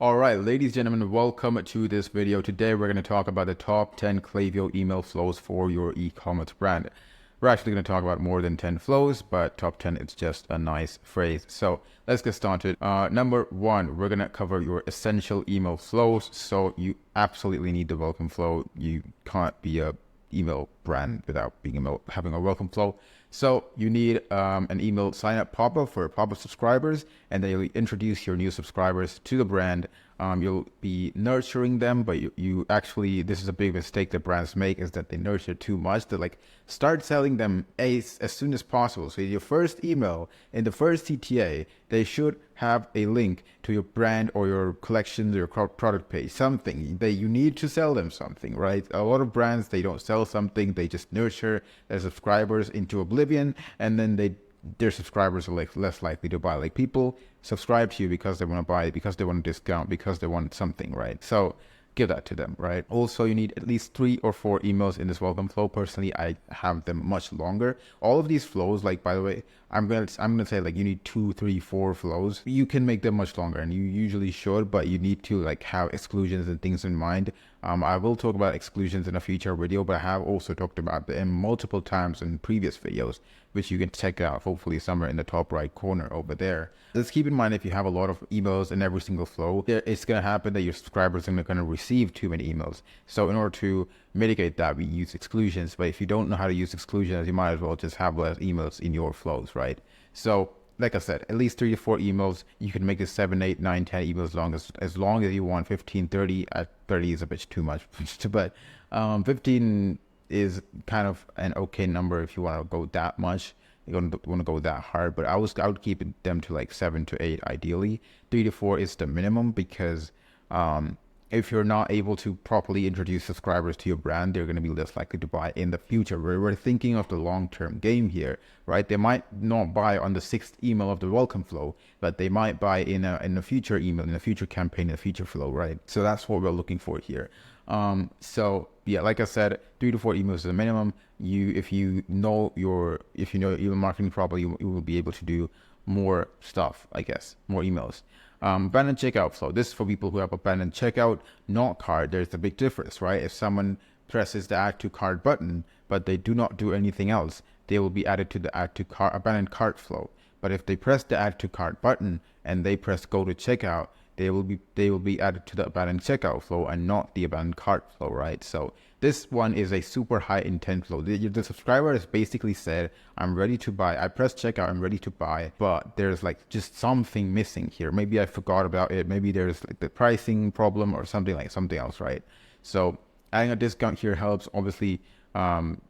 All right, ladies and gentlemen, welcome to this video. Today we're going to talk about the top 10 Klaviyo email flows for your e-commerce brand. We're actually going to talk about more than 10 flows, but top 10 is just a nice phrase. So let's get started. Number one, we're going to cover your essential email flows. So you absolutely need the welcome flow. You can't be a email brand without having a welcome flow. So you need an email sign up pop-up for pop-up subscribers, and then you'll introduce your new subscribers to the brand. You'll be nurturing them, but you actually, this is a big mistake that brands make, is that they nurture too much. They start selling them as soon as possible. So in your first email, in the first CTA, they should have a link to your brand or your collections or your product page, something that you need to sell them something, right? A lot of brands, they don't sell something, they just nurture their subscribers into oblivion, and then their subscribers are less likely to buy. People subscribe to you because they want to buy, because they want a discount, because they want something, right? So give that to them, right? Also, you need at least 3 or 4 emails in this welcome flow. Personally, I have them much longer. All of these flows, by the way, I'm gonna say you need 2, 3, 4 flows. You can make them much longer, and you usually should, but you need to have exclusions and things in mind. I will talk about exclusions in a future video, but I have also talked about them multiple times in previous videos, which you can check out hopefully somewhere in the top right corner over there. Just keep in mind, if you have a lot of emails in every single flow, it's going to happen that your subscribers are going to receive too many emails. So in order to mitigate that, we use exclusions. But if you don't know how to use exclusions, you might as well just have less emails in your flows, right? So like I said, at least 3 to 4 emails. You can make this 7, 8, 9, 10 emails as long as you want. 15, 30. 30 is a bit too much, but 15 is kind of an okay number if you want to go that much. You don't want to go that hard, but I would keep them to 7 to 8 ideally. 3 to 4 is the minimum, because if you're not able to properly introduce subscribers to your brand, they're going to be less likely to buy in the future. We're thinking of the long-term game here, right? They might not buy on the 6th email of the welcome flow, but they might buy in a future email, in a future campaign, in a future flow, right? So that's what we're looking for here. So yeah, like I said, 3 to 4 emails is the minimum. If you know email marketing properly, you will be able to do more stuff, I guess, more emails. Abandoned checkout flow. This is for people who have abandoned checkout, not cart. There's a big difference, right? If someone presses the add to cart button, but they do not do anything else, they will be added to the add to cart abandoned cart flow. But if they press the add to cart button and they press go to checkout, they will be added to the abandoned checkout flow and not the abandoned cart flow, right? So this one is a super high intent flow. The subscriber has basically said, I'm ready to buy. I press checkout, I'm ready to buy, but there's just something missing here. Maybe I forgot about it. Maybe there's the pricing problem or something else, right? So adding a discount here helps. Obviously,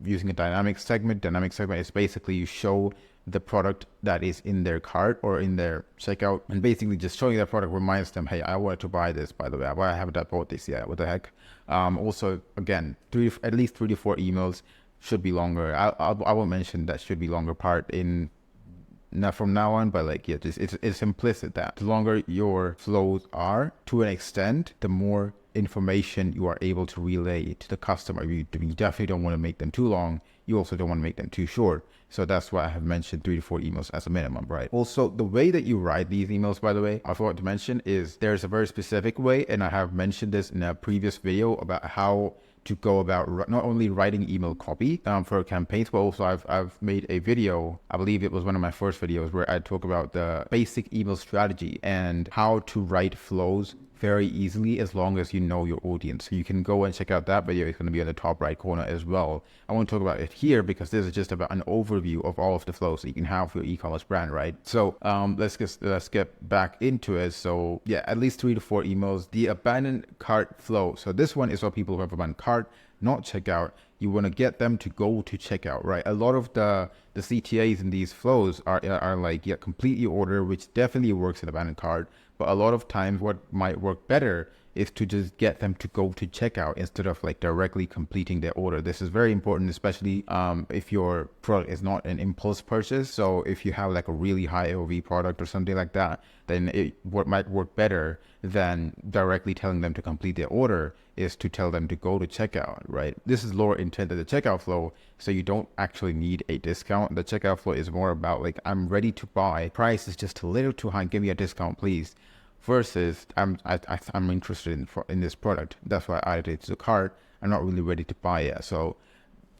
using a dynamic segment. Dynamic segment is basically you show the product that is in their cart or in their checkout, and basically just showing that product reminds them, hey, I wanted to buy this, by the way. I haven't bought this yet. What the heck? Also, again, at least 3 to 4 emails. Should be longer. I will mention that should be longer part not from now on, but it's implicit that the longer your flows are, to an extent, the more information you are able to relay to the customer. You definitely don't want to make them too long. You also don't want to make them too short. So that's why I have mentioned 3 to 4 emails as a minimum, right? Also, the way that you write these emails, by the way, I forgot to mention, is there's a very specific way, and I have mentioned this in a previous video about how to go about not only writing email copy for campaigns, but also I've made a video, I believe it was one of my first videos, where I talk about the basic email strategy and how to write flows very easily as long as you know your audience. So you can go and check out that video. It's going to be on the top right corner as well. I won't talk about it here because this is just about an overview of all of the flows that you can have for your e-commerce brand, right? So let's get back into it. So yeah, at least 3 to 4 emails. The abandoned cart flow. So this one is for people who have abandoned cart, not checkout. You want to get them to go to checkout, right? A lot of the CTAs in these flows are complete your order, which definitely works in abandoned cart. But a lot of times what might work better is to just get them to go to checkout instead of directly completing their order. This is very important, especially if your product is not an impulse purchase. So if you have a really high AOV product or something like that, then what might work better than directly telling them to complete their order is to tell them to go to checkout, right? This is lower intent than the checkout flow, so you don't actually need a discount. The checkout flow is more about I'm ready to buy. Price is just a little too high. Give me a discount, please. versus I'm interested in this product. That's why I added it to the cart. I'm not really ready to buy it. So,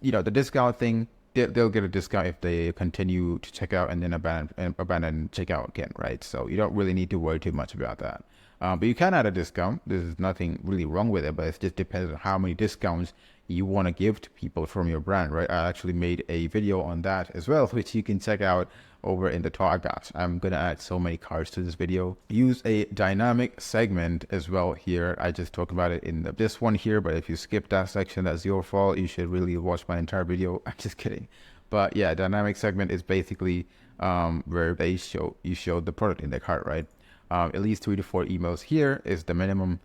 the discount thing, they'll get a discount if they continue to check out and then abandon checkout again, right? So you don't really need to worry too much about that. But you can add a discount. There's nothing really wrong with it, but it just depends on how many discounts you want to give to people from your brand, right? I actually made a video on that as well, which you can check out over in the talk box. I'm going to add so many cards to this video. Use a dynamic segment as well here. I just talked about it in this one here, but if you skip that section, that's your fault. You should really watch my entire video. I'm just kidding. But yeah, dynamic segment is basically where you show the product in the cart, right? At least 3 to 4 emails here is the minimum.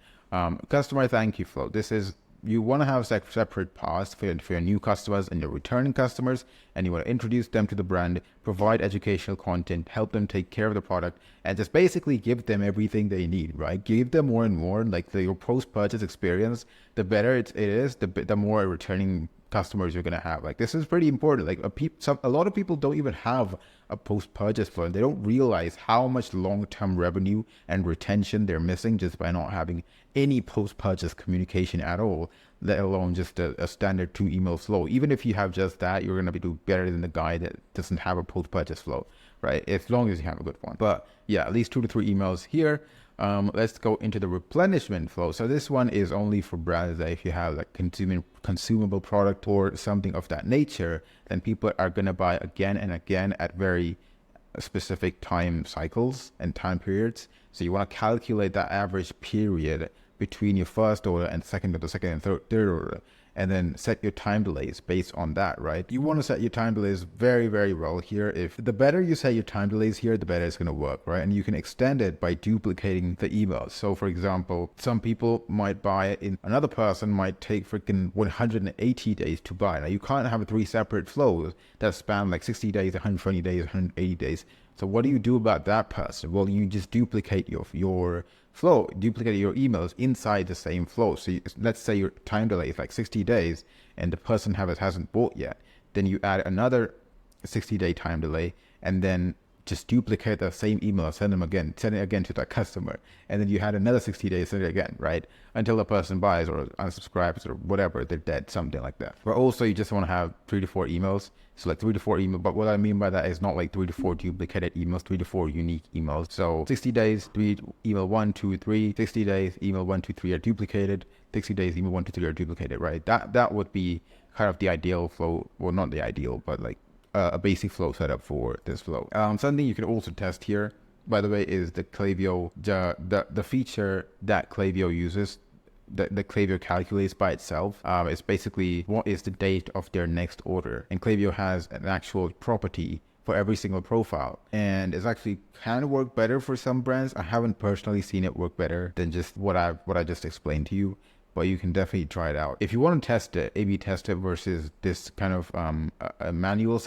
Customer thank you flow. You want to have separate posts for your new customers and your returning customers, and you want to introduce them to the brand, provide educational content, help them take care of the product, and just basically give them everything they need, right? Give them more and more, like your post-purchase experience, the better it is, the more returning customers you're going to have. Like, this is pretty important. Like, a lot of people don't even have a post-purchase flow, and they don't realize how much long-term revenue and retention they're missing just by not having any post-purchase communication at all, let alone just a standard 2 email flow. Even if you have just that, you're going to do better than the guy that doesn't have a post-purchase flow, right? As long as you have a good one. But yeah, at least 2 to 3 emails here. Let's go into the replenishment flow. So this one is only for brands that if you have like consumable product or something of that nature, then people are going to buy again and again at very specific time cycles and time periods. So you want to calculate that average period between your first order and second and third order, and then set your time delays based on that, right? You want to set your time delays very, very well here. If the better you set your time delays here, the better it's going to work, right? And you can extend it by duplicating the emails. So for example, some people might buy it in, another person might take freaking 180 days to buy. Now you can't have 3 separate flows that span like 60 days, 120 days, 180 days. So what do you do about that person? Well, you just duplicate your flow, duplicate your emails inside the same flow. So let's say your time delay is like 60 days and the person hasn't bought yet. Then you add another 60-day time delay and then just duplicate the same email, send it again to that customer. And then you had another 60 days, send it again, right? Until the person buys or unsubscribes or whatever, they're dead, something like that. But also you just want to have 3 to 4 emails. So like 3 to 4 emails, but what I mean by that is not like 3 to 4 duplicated emails, 3 to 4 unique emails. So 60 days, email 1, 2, 3, 60 days, email 1, 2, 3 are duplicated, 60 days, email 1, 2, 3 are duplicated, right? That would be kind of the ideal flow. Well, not the ideal, but like a basic flow setup for this flow. Something you can also test here, by the way, is the Klaviyo, the feature that Klaviyo uses, the Klaviyo calculates by itself. It's basically what is the date of their next order. And Klaviyo has an actual property for every single profile. And it's actually kind of work better for some brands. I haven't personally seen it work better than just what I just explained to you. But you can definitely try it out. If you want to test it, A/B test it versus this kind of a manual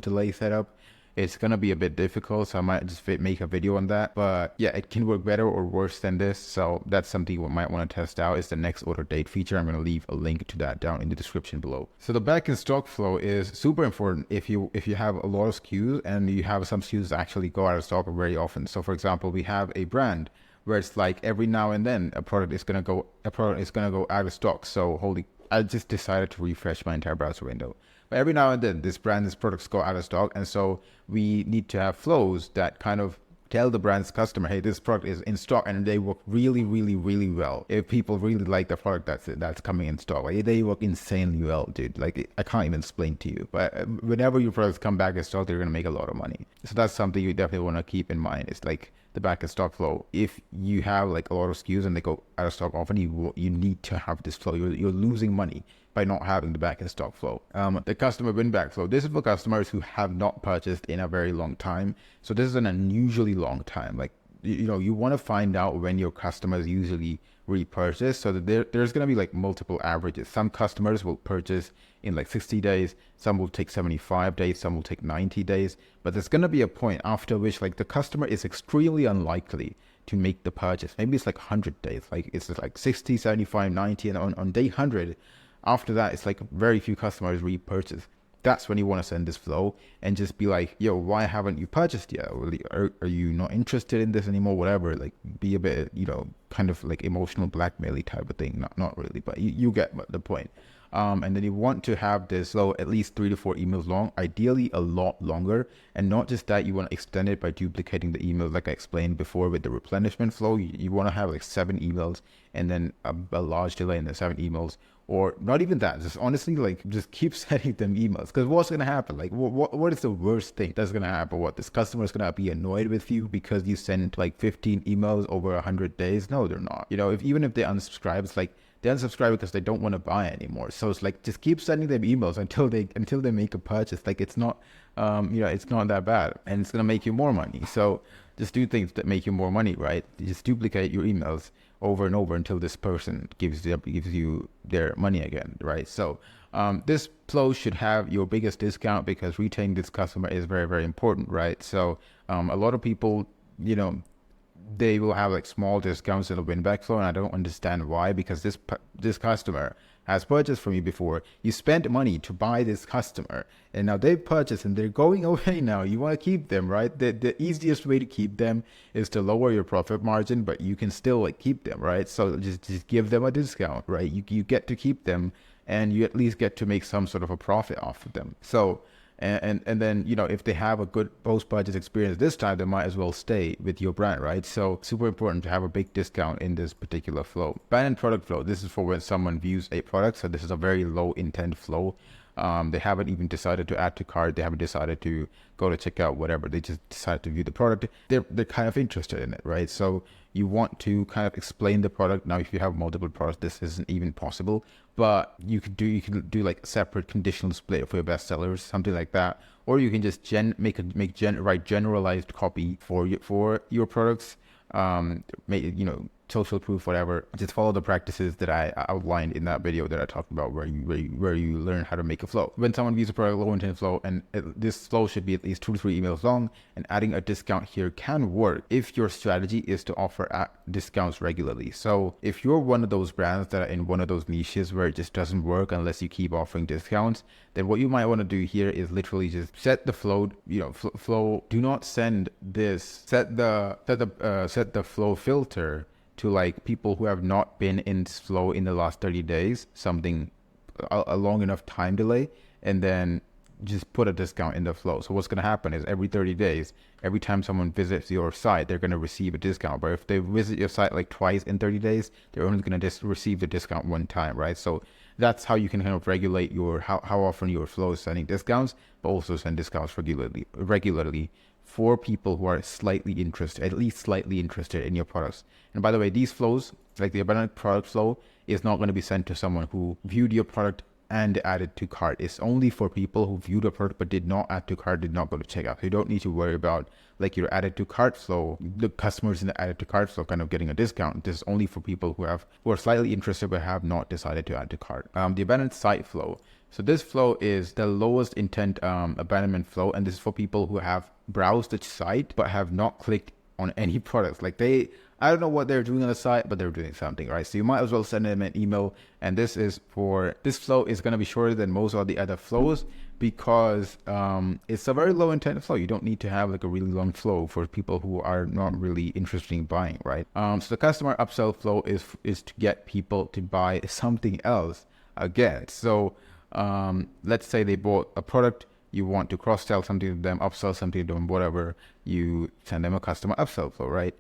delay setup, it's going to be a bit difficult. So I might just make a video on that. But yeah, it can work better or worse than this. So that's something you might want to test out, is the next order date feature. I'm going to leave a link to that down in the description below. So the back in stock flow is super important if you have a lot of SKUs and you have some SKUs that actually go out of stock very often. So for example, we have a brand where it's like every now and then a product is gonna go out of stock. So I just decided to refresh my entire browser window. But every now and then this products go out of stock, and so we need to have flows that kind of tell the brand's customer, hey, this product is in stock, and they work really, really, really well. If people really like the product that's coming in stock, like they work insanely well, dude. Like I can't even explain to you. But whenever your products come back in stock, they're gonna make a lot of money. So that's something you definitely want to keep in mind. It's like the back in stock flow. If you have like a lot of SKUs and they go out of stock often, you need to have this flow. You're losing money by not having the back in stock flow. The customer winback flow. This is for customers who have not purchased in a very long time. So this is an unusually long time. Like, you want to find out when your customers usually repurchase, so that there's going to be like multiple averages. Some customers will purchase in like 60 days, some will take 75 days, some will take 90 days, but there's going to be a point after which like the customer is extremely unlikely to make the purchase. Maybe it's like 100 days, like it's like 60, 75, 90, and on day 100, after that, it's like very few customers repurchase. that's when you want to send this flow and just be like, yo, why haven't you purchased yet? Or are you not interested in this anymore? Whatever, like be a bit, kind of like emotional blackmail type of thing. Not really, but you get the point. And then you want to have this flow at least 3 to 4 emails long, ideally a lot longer. And not just that, you want to extend it by duplicating the emails like I explained before with the replenishment flow. You want to have like 7 emails and then a large delay in the 7 emails. Or not even that, just honestly, like, just keep sending them emails. Because what's going to happen? Like, what is the worst thing that's going to happen? What, this customer is going to be annoyed with you because you sent like 15 emails over 100 days? No, they're not. Even if they unsubscribe, it's like, they unsubscribe because they don't want to buy anymore. So it's like, just keep sending them emails until they make a purchase. Like, it's not, it's not that bad, and it's going to make you more money. So just do things that make you more money, right? You just duplicate your emails over and over until this person gives you their money again, right? So this flow should have your biggest discount because retaining this customer is very, very important, right? So a lot of people, they will have like small discounts in the Winback flow, and I don't understand why, because this customer has purchased from you before. You spent money to buy this customer, and now they've purchased and they're going away now. You want to keep them, right? The easiest way to keep them is to lower your profit margin, but you can still like keep them, right? So just give them a discount, right? You get to keep them, and you at least get to make some sort of a profit off of them. So and then, if they have a good post-purchase experience this time, they might as well stay with your brand, right? So super important to have a big discount in this particular flow. Abandoned product flow. This is for when someone views a product. So this is a very low intent flow. They haven't even decided to add to cart. They haven't decided to go to checkout, whatever. They just decided to view the product. They're kind of interested in it, right? So you want to kind of explain the product. Now, if you have multiple products, this isn't even possible, but you can do like a separate conditional split for your best sellers, something like that. Or you can just write generalized copy for your products. Social proof, whatever. Just follow the practices that I outlined in that video that I talked about, where you learn how to make a flow. When someone views a product, low intent flow, and this flow should be at least 2 to 3 emails long, and adding a discount here can work if your strategy is to offer discounts regularly. So if you're one of those brands that are in one of those niches where it just doesn't work unless you keep offering discounts, then what you might want to do here is literally just set the flow, flow. Do not send this. Set the flow filter to like people who have not been in flow in the last 30 days, something a long enough time delay, and then just put a discount in the flow. So what's going to happen is every 30 days, every time someone visits your site, they're going to receive a discount. But if they visit your site like twice in 30 days, they're only going to receive the discount one time, right? So that's how you can kind of regulate how often your flow is sending discounts, but also send discounts regularly for people who are at least slightly interested in your products. And by the way, these flows, like the abandoned product flow, is not going to be sent to someone who viewed your product and added to cart. It's only for people who viewed a product but did not add to cart, did not go to checkout. So you don't need to worry about like your added to cart flow, the customers in the added to cart flow kind of getting a discount. This is only for people who are slightly interested but have not decided to add to cart. The abandoned site flow. So this flow is the lowest intent abandonment flow, and this is for people who have browsed the site but have not clicked on any products. Like I don't know what they're doing on the site, but they're doing something, right? So you might as well send them an email. And this flow is going to be shorter than most of the other flows because it's a very low intent flow. You don't need to have like a really long flow for people who are not really interested in buying, right? So the customer upsell flow is to get people to buy something else again. So let's say they bought a product, you want to cross-sell something to them, upsell something to them, whatever, you send them a customer upsell flow, right?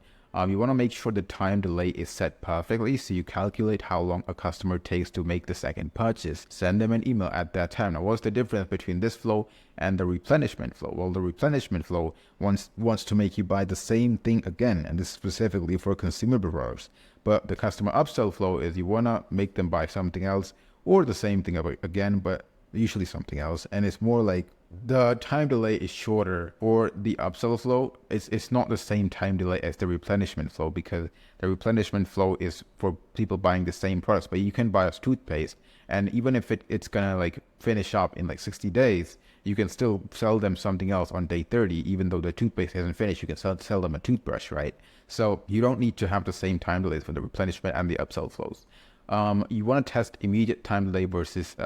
You want to make sure the time delay is set perfectly, so you calculate how long a customer takes to make the second purchase. Send them an email at that time. Now, what's the difference between this flow and the replenishment flow? Well, the replenishment flow wants to make you buy the same thing again, and this is specifically for consumable products. But the customer upsell flow is you want to make them buy something else or the same thing again, but usually something else. And it's more like the time delay is shorter for the upsell flow. It's not the same time delay as the replenishment flow, because the replenishment flow is for people buying the same products, but you can buy a toothpaste, and even if it's gonna like finish up in like 60 days, you can still sell them something else on day 30. Even though the toothpaste hasn't finished, you can sell them a toothbrush, right? So you don't need to have the same time delays for the replenishment and the upsell flows. You want to test immediate time delay versus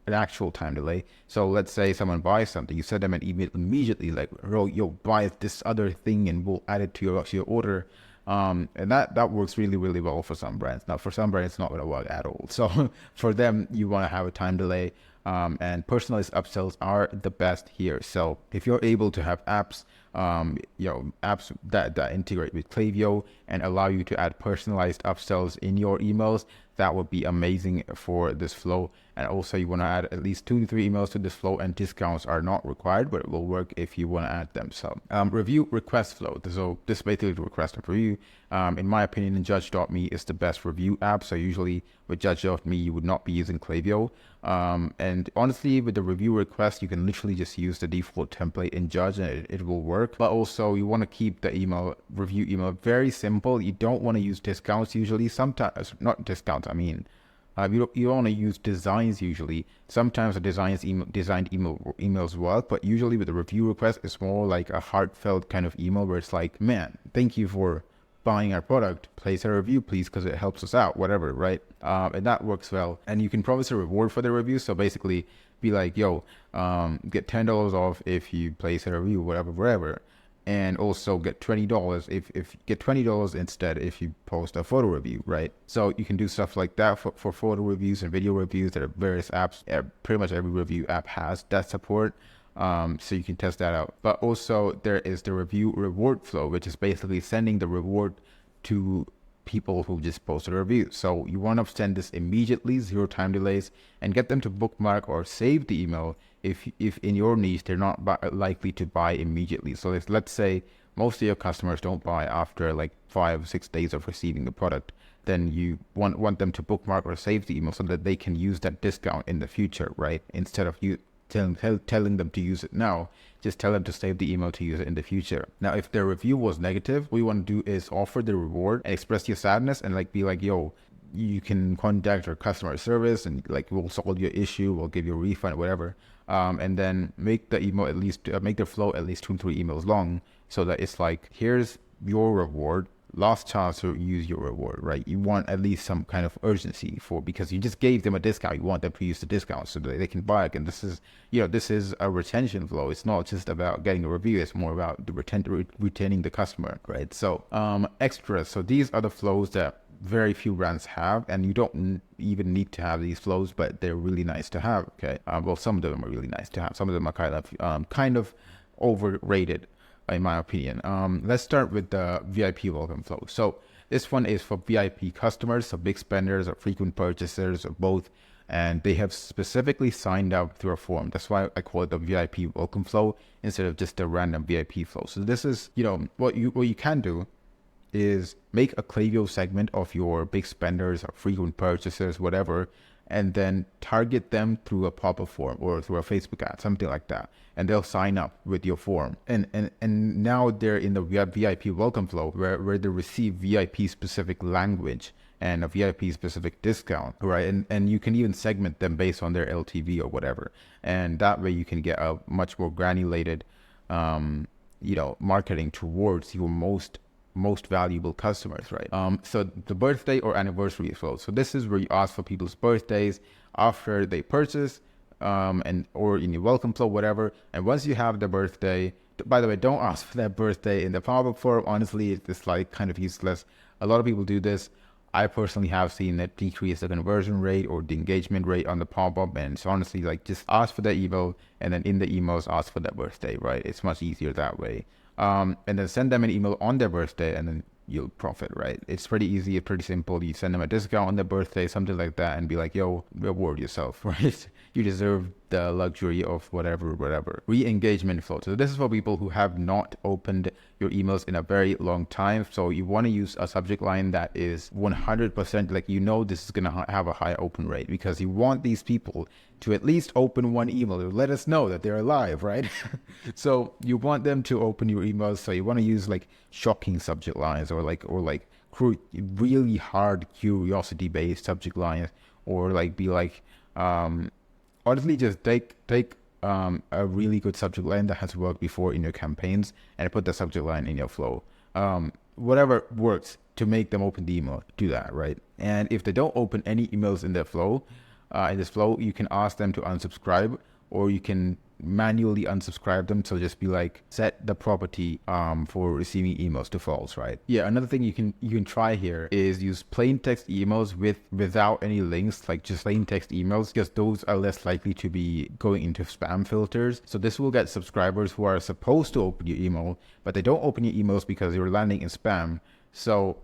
an actual time delay. So let's say someone buys something, you send them an email immediately like, yo, buy this other thing and we'll add it to your order. And that works really, really well for some brands. Now, for some brands, it's not going to work at all. So for them, you want to have a time delay. And personalized upsells are the best here. So if you're able to have apps, apps that integrate with Klaviyo and allow you to add personalized upsells in your emails, that would be amazing for this flow. And also you want to add at least 2 to 3 emails to this flow, and discounts are not required, but it will work if you want to add them. So review request flow. So this basically the request of review. In my opinion, Judge.me is the best review app. So usually with Judge.me, you would not be using Klaviyo. And honestly, with the review request, you can literally just use the default template in Judge and it will work. But also you want to keep the review email very simple. You don't want to use discounts usually. Sometimes, not discounts, I mean, you don't want to use designs usually. Sometimes the designed emails work, but usually with the review request, it's more like a heartfelt kind of email where it's like, man, thank you for buying our product, place a review please because it helps us out, whatever, right? And that works well. And you can promise a reward for the review. So basically be like, yo, get $10 off if you place a review, whatever. And also get $20 if get $20 instead if you post a photo review, right? So you can do stuff like that for photo reviews and video reviews. There are various apps. Pretty much every review app has that support. So you can test that out. But also there is the review reward flow, which is basically sending the reward to people who just posted a review. So you want to send this immediately, 0 time delays, and get them to bookmark or save the email if in your niche they're not likely to buy immediately. So let's say most of your customers don't buy after like 5-6 days of receiving the product, then you want them to bookmark or save the email so that they can use that discount in the future, right? Instead of you telling them to use it now, just tell them to save the email to use it in the future. Now, if their review was negative, what you want to do is offer the reward and express your sadness and like be like, yo, you can contact our customer service and like we'll solve your issue, we'll give you a refund, whatever. And then make the email at least make the flow at least 2 to 3 emails long, so that it's like, here's your reward, last chance to use your reward, right? You want at least some kind of urgency because you just gave them a discount. You want them to use the discount so that they can buy it. And this is a retention flow. It's not just about getting a review. It's more about retaining the customer, right? So extras. So these are the flows that very few brands have, and you don't even need to have these flows, but they're really nice to have. Okay. Well, some of them are really nice to have. Some of them are kind of overrated, in my opinion. Let's start with the VIP welcome flow. So this one is for VIP customers, so big spenders or frequent purchasers or both, and they have specifically signed up through a form. That's why I call it the VIP welcome flow instead of just a random VIP flow. So this is, what you can do is make a Klaviyo segment of your big spenders or frequent purchasers, whatever, and then target them through a pop-up form or through a Facebook ad, something like that. And they'll sign up with your form. And now they're in the VIP welcome flow where they receive VIP specific language and a VIP specific discount, right? And you can even segment them based on their LTV or whatever. And that way you can get a much more granulated, marketing towards your most valuable customers, right? So the birthday or anniversary flow. So this is where you ask for people's birthdays after they purchase, or in your welcome flow, whatever. And once you have the birthday, by the way, don't ask for that birthday in the pop-up form. Honestly, it's like kind of useless. A lot of people do this. I personally have seen it decrease the conversion rate or the engagement rate on the pop-up. And so honestly, like just ask for the email and then in the emails, ask for that birthday, right? It's much easier that way. And then send them an email on their birthday and then you'll profit, right? It's pretty easy, pretty simple. You send them a discount on their birthday, something like that, and be like, yo, reward yourself, right? You deserve the luxury of whatever. Re-engagement flow. So this is for people who have not opened your emails in a very long time. So you want to use a subject line that is 100%, like, this is going to have a high open rate, because you want these people to at least open one email to let us know that they're alive, right? So you want them to open your emails. So you want to use like shocking subject lines or really hard curiosity based subject lines, or like be like, honestly, just take a really good subject line that has worked before in your campaigns and put the subject line in your flow. Whatever works to make them open the email, do that, right? And if they don't open any emails in their flow, in this flow, you can ask them to unsubscribe, or you can manually unsubscribe them. So just be like, set the property for receiving emails to false, right? Yeah, another thing you can try here is use plain text emails without any links, like just plain text emails, because those are less likely to be going into spam filters. So this will get subscribers who are supposed to open your email, but they don't open your emails because you're landing in spam. So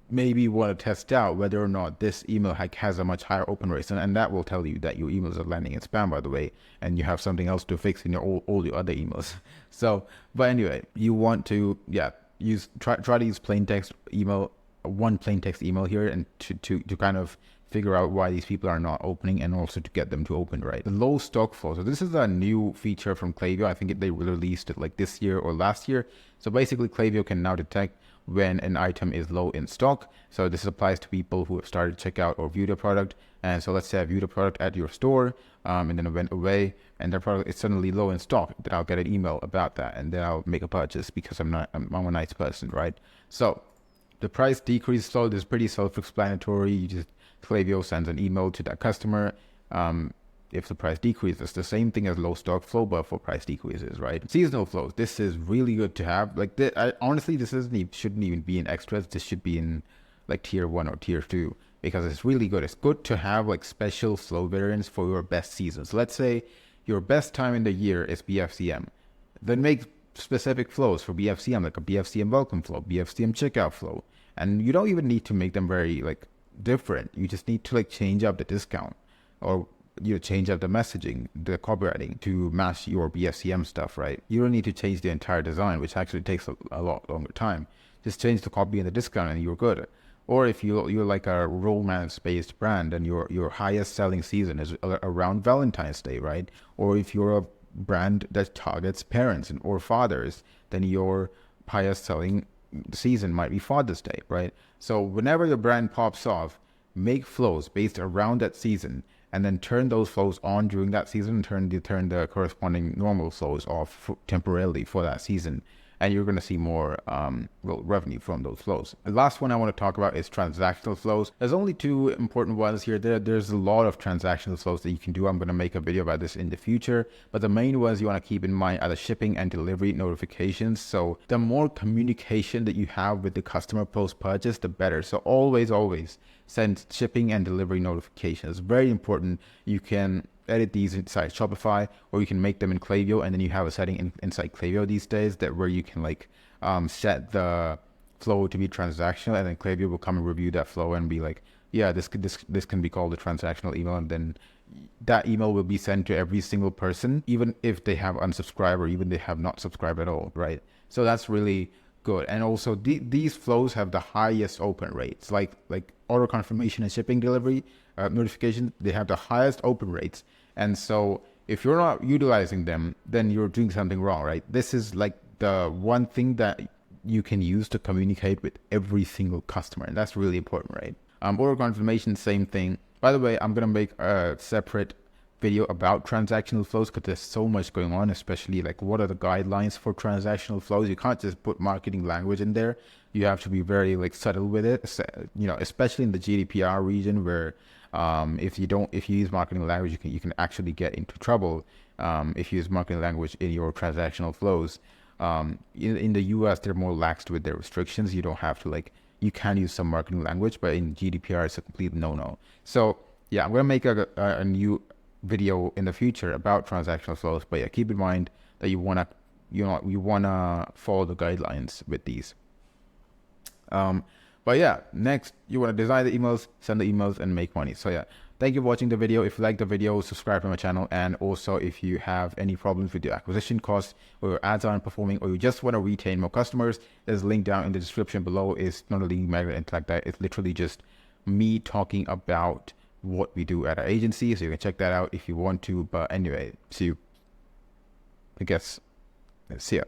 maybe you want to test out whether or not this email has a much higher open rate, and that will tell you that your emails are landing in spam, by the way, and you have something else to fix in your all your other emails. So, but anyway, you want to try to use plain text email, one plain text email here, and to kind of figure out why these people are not opening, and also to get them to open, right? The low stock flow. So this is a new feature from Klaviyo. I think they released it like this year or last year. So basically, Klaviyo can now detect when an item is low in stock. So this applies to people who have started to check out or view the product. And so let's say I viewed a product at your store, and then it went away, and the product is suddenly low in stock. Then I'll get an email about that, and then I'll make a purchase because I'm a nice person, right? So the price decrease flow is pretty self-explanatory. Klaviyo sends an email to that customer. If the price decreases, the same thing as low stock flow, but for price decreases, right? Seasonal flows. This is really good to have. Like, honestly, this shouldn't even be in extras. This should be in like tier 1 or tier 2, because it's really good. It's good to have like special flow variants for your best seasons. Let's say your best time in the year is BFCM. Then make specific flows for BFCM, like a BFCM welcome flow, BFCM checkout flow. And you don't even need to make them very like different. You just need to like change up the discount, or change up the messaging, the copywriting to match your BFCM stuff, right? You don't need to change the entire design, which actually takes a lot longer time. Just change the copy and the discount and you're good. Or if you're like a romance-based brand and your highest selling season is around Valentine's Day, right? Or if you're a brand that targets parents or fathers, then your highest selling season might be Father's Day, right? So whenever your brand pops off, make flows based around that season, and then turn those flows on during that season, turn the corresponding normal flows off temporarily for that season. And you're going to see more revenue from those flows. The last one I want to talk about is transactional flows. There's only two important ones here. There's a lot of transactional flows that you can do. I'm going to make a video about this in the future. But the main ones you want to keep in mind are the shipping and delivery notifications. So the more communication that you have with the customer post-purchase, the better. So always send shipping and delivery notifications. Very important. You can edit these inside Shopify, or you can make them in Klaviyo, and then you have a setting inside Klaviyo these days where you can like set the flow to be transactional, and then Klaviyo will come and review that flow and be like, yeah, this can be called a transactional email, and then that email will be sent to every single person, even if they have unsubscribed or even they have not subscribed at all, right? So that's really good. And also these flows have the highest open rates, like order confirmation and shipping delivery notifications. They have the highest open rates. And so if you're not utilizing them, then you're doing something wrong, right? This is like the one thing that you can use to communicate with every single customer, and that's really important, right? Order confirmation, same thing. By the way, I'm gonna make a separate video about transactional flows because there's so much going on, especially like what are the guidelines for transactional flows. You can't just put marketing language in there. You have to be very like subtle with it, especially in the GDPR region, where if you use marketing language, you can actually get into trouble if you use marketing language in your transactional flows. In the US, they're more laxed with their restrictions. You don't have to you can use some marketing language, but in GDPR, it's a complete no-no. So yeah, I'm gonna make a new video in the future about transactional flows. But yeah, keep in mind that you wanna follow the guidelines with these. But yeah, next you want to design the emails, send the emails, and make money. So yeah, thank you for watching the video. If you like the video, subscribe to my channel. And also, if you have any problems with your acquisition costs, or your ads aren't performing, or you just want to retain more customers, there's a link down in the description below. It's not a lead magnet, anything like that. It's literally just me talking about what we do at our agency. So you can check that out if you want to. But anyway, see you. I guess. See ya.